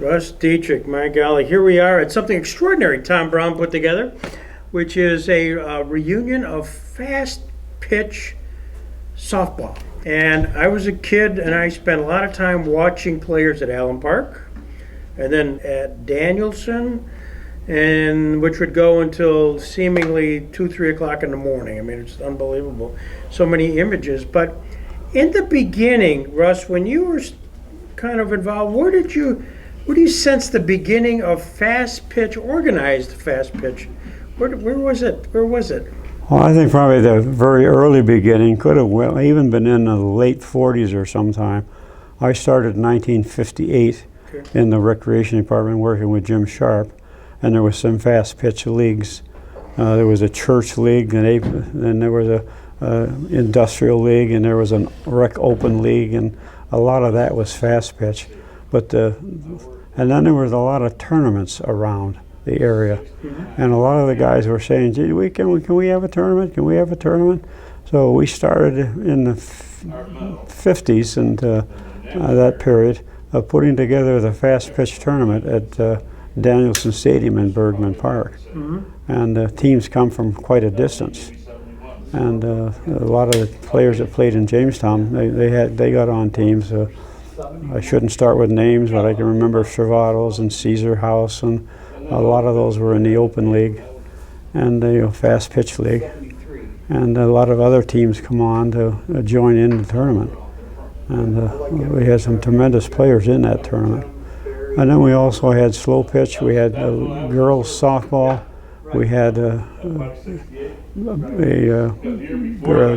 Russ, Diethrick, my golly, here we are at something extraordinary Tom Brown put together, which is a reunion of fast pitch softball. And I was a kid and I spent a lot of time watching players at Allen Park and then at Danielson, and which would go until seemingly 2, 3 o'clock in the morning. I mean, it's unbelievable. So many images. But in the beginning, Russ, when you were kind of involved, where do you sense the beginning of fast pitch, organized fast pitch? Where was it? Where was it? Well, I think probably the very early beginning could have even been in the late 40s or sometime. I started in 1958 in the recreation department working with Jim Sharp, and there was some fast pitch leagues. There was a church league, and there was a industrial league, and there was a rec open league, and a lot of that was fast pitch. And then there was a lot of tournaments around the area, and a lot of the guys were saying, "Gee, can we have a tournament? Can we have a tournament?" So we started in the 50s and that period of putting together the fast pitch tournament at Danielson Stadium in Bergman Park, and teams come from quite a distance. And a lot of the players that played in Jamestown, they got on teams. I shouldn't start with names, but I can remember Stravatos and Caesar House, and a lot of those were in the open league and the fast pitch league. And a lot of other teams come on to join in the tournament. And we had some tremendous players in that tournament. And then we also had slow pitch. We had girls softball. We had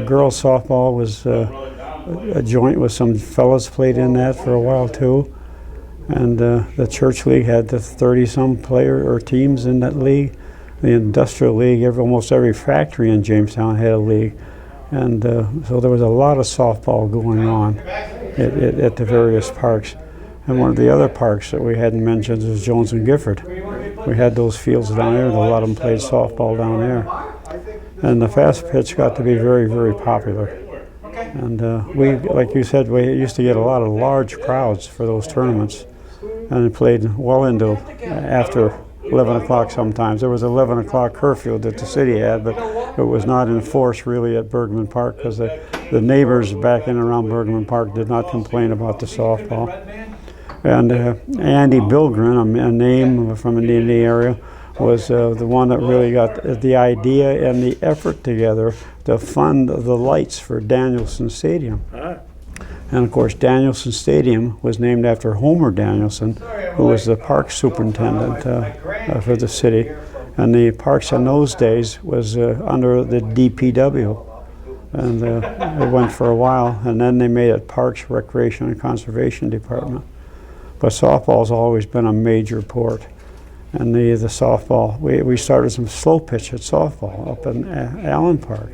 girls softball was a joint with some fellas played in that for a while too. And the church league had the 30-some player or teams in that league. The industrial league, almost every factory in Jamestown had a league. And so there was a lot of softball going on at the various parks. And one of the other parks that we hadn't mentioned was Jones and Gifford. We had those fields down there, and a lot of them played softball down there. And the fast pitch got to be very, very popular. And we, like you said, we used to get a lot of large crowds for those tournaments. And it played well into after 11 o'clock sometimes. There was an 11 o'clock curfew that the city had, but it was not enforced really at Bergman Park because the neighbors back in and around Bergman Park did not complain about the softball. And Andy Bilgren, a name from the area, was the one that really got the idea and the effort together to fund the lights for Danielson Stadium. And of course, Danielson Stadium was named after Homer Danielson, who was the park superintendent for the city. And the parks in those days was under the DPW. And it went for a while, and then they made it Parks, Recreation, and Conservation Department. But softball's always been a major port. And the softball, we started some slow pitch at softball up in Allen Park.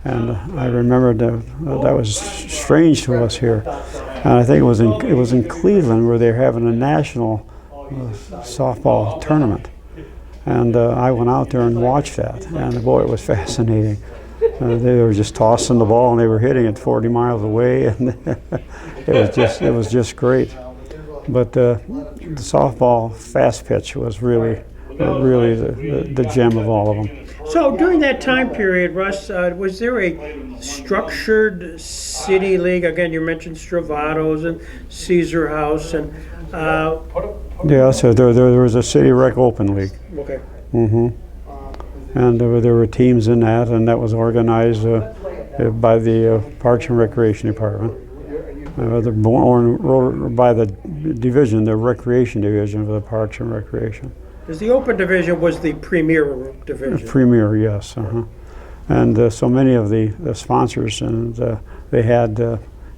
And I remember that was strange to us here. And I think it was in Cleveland where they were having a national softball tournament. And I went out there and watched that, and boy, it was fascinating. They were just tossing the ball and they were hitting it 40 miles away, and it was just great. But the softball fast pitch was really the gem of all of them. So during that time period, Russ, was there a structured city league? Again, you mentioned Stravatos and Caesar House, and yeah, so there was a city rec open league. Okay. And there were teams in that, and that was organized by the Parks and Recreation Department. By the division, the Recreation Division of the Parks and Recreation. Because the Open Division was the premier division. Premier, yes. And so many of the sponsors, and they had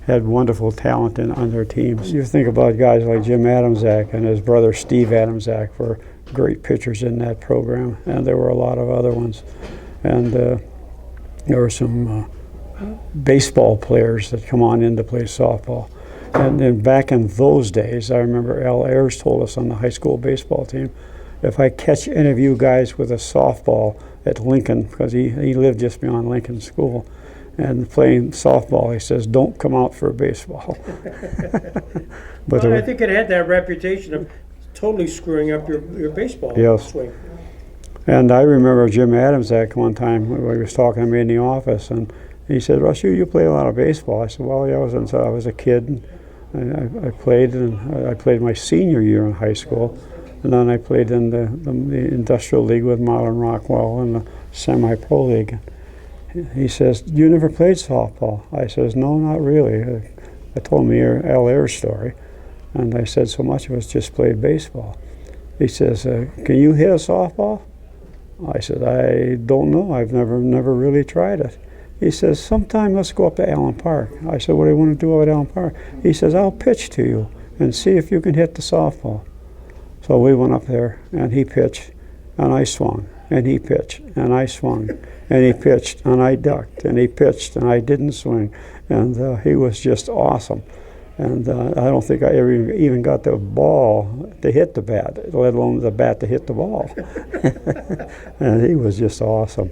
wonderful talent on their teams. You think about guys like Jim Adamczak and his brother Steve Adamczak were great pitchers in that program, and there were a lot of other ones. And there were some baseball players that come on in to play softball. And then back in those days, I remember Al Ayers told us on the high school baseball team, if I catch any of you guys with a softball at Lincoln, because he lived just beyond Lincoln School, and playing softball, he says, don't come out for baseball. But I think it had that reputation of totally screwing up your baseball Yes. swing. And I remember Jim Adamsack one time when he was talking to me in the office, and he said, "Russ, you play a lot of baseball." I said, "Well, yeah, I was a kid. And I played my senior year in high school, and then I played in the Industrial League with Modern Rockwell and the Semi-Pro League." He says, "You never played softball?" I says, "No, not really." I told him Al Ayer's story, and I said, "So much of us just played baseball." He says, "Can you hit a softball?" I said, "I don't know. I've never really tried it." He says, "Sometime let's go up to Allen Park." I said, "What do you want to do at Allen Park?" He says, "I'll pitch to you and see if you can hit the softball." So we went up there, and he pitched, and I swung, and he pitched, and I swung, and he pitched, and I ducked, and he pitched, and I didn't swing, and he was just awesome. And I don't think I ever even got the ball to hit the bat, let alone the bat to hit the ball. And he was just awesome.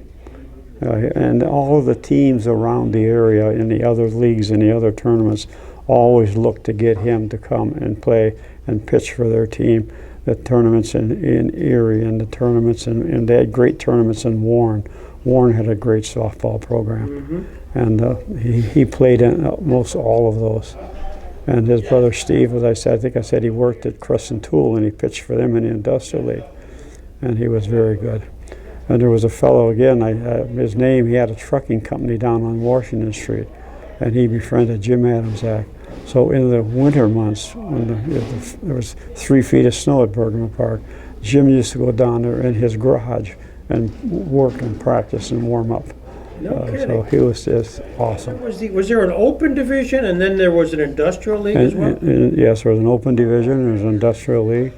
And all of the teams around the area in the other leagues and the other tournaments always looked to get him to come and play and pitch for their team. The tournaments in Erie and the tournaments, and they had great tournaments in Warren. Warren had a great softball program. And he played in most all of those. And his brother Steve, as I said, I think I said he worked at Crescent Tool, and he pitched for them in the Industrial League. And he was very good. And there was a fellow, again, his name, he had a trucking company down on Washington Street, and he befriended Jim Adamsack. So in the winter months, when there was 3 feet of snow at Bergman Park, Jim used to go down there in his garage and work and practice and warm up. No kidding. So he was just awesome. Was there an open division, and then there was an industrial league as well? Yes, there was an open division, there was an industrial league,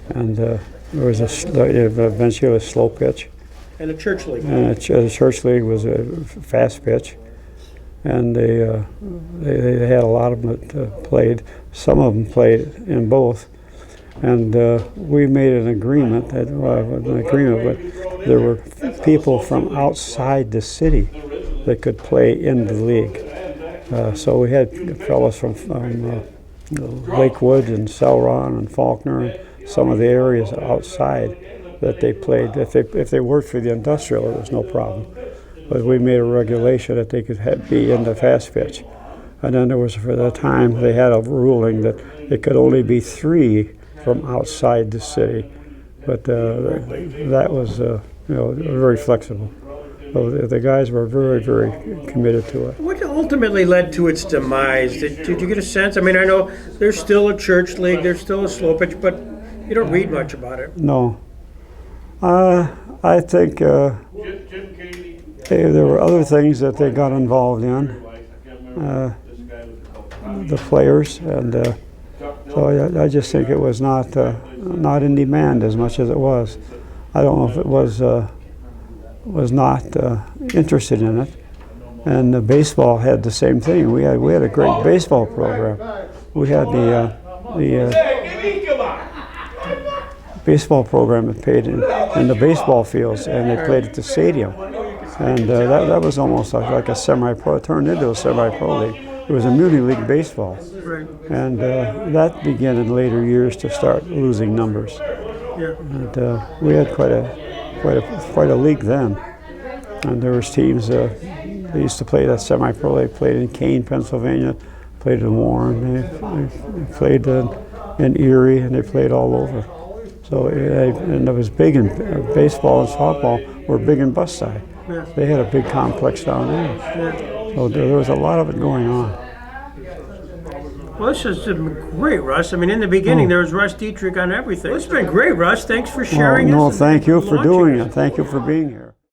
and there was eventually a slow pitch. And a church league. And the church league was a fast pitch, and they had a lot of them that played. Some of them played in both, and we made an agreement that but there were people from outside the city that could play in the league. So we had fellows from Lakewood and Celeron and Faulkner and some of the areas outside that they played. If they worked for the industrial, there was no problem. But we made a regulation that they could be in the fast pitch. And then there was, for the time, they had a ruling that it could only be 3 from outside the city. But that was very flexible. So the guys were very, very committed to it. What ultimately led to its demise? Did you get a sense? I mean, I know there's still a church league, there's still a slow pitch, but you don't read much about it. No. I think there were other things that they got involved in, the players, and so I just think it was not in demand as much as it was. I don't know if it was not interested in it. And the baseball had the same thing. We had a great baseball program. We had the baseball program that played in the baseball fields, and they played at the stadium. And that was almost like a semi-pro. It turned into a semi-pro league. It was a muni league baseball. And that began in later years to start losing numbers. Yeah. And we had quite a league then. And there was teams. They used to play that semi-pro. They played in Kane, Pennsylvania. Played in Warren. They played in Erie, and they played all over. So and it was big in baseball and softball were big in Bus Side. Yeah. They had a big complex down there. Yeah. So there was a lot of it going on. Well, this has been great, Russ. I mean, in the beginning, there was Russ Diethrick on everything. Well, it's been great, Russ. Thanks for sharing this. No, thank you for launching doing us. it. Thank you for being here.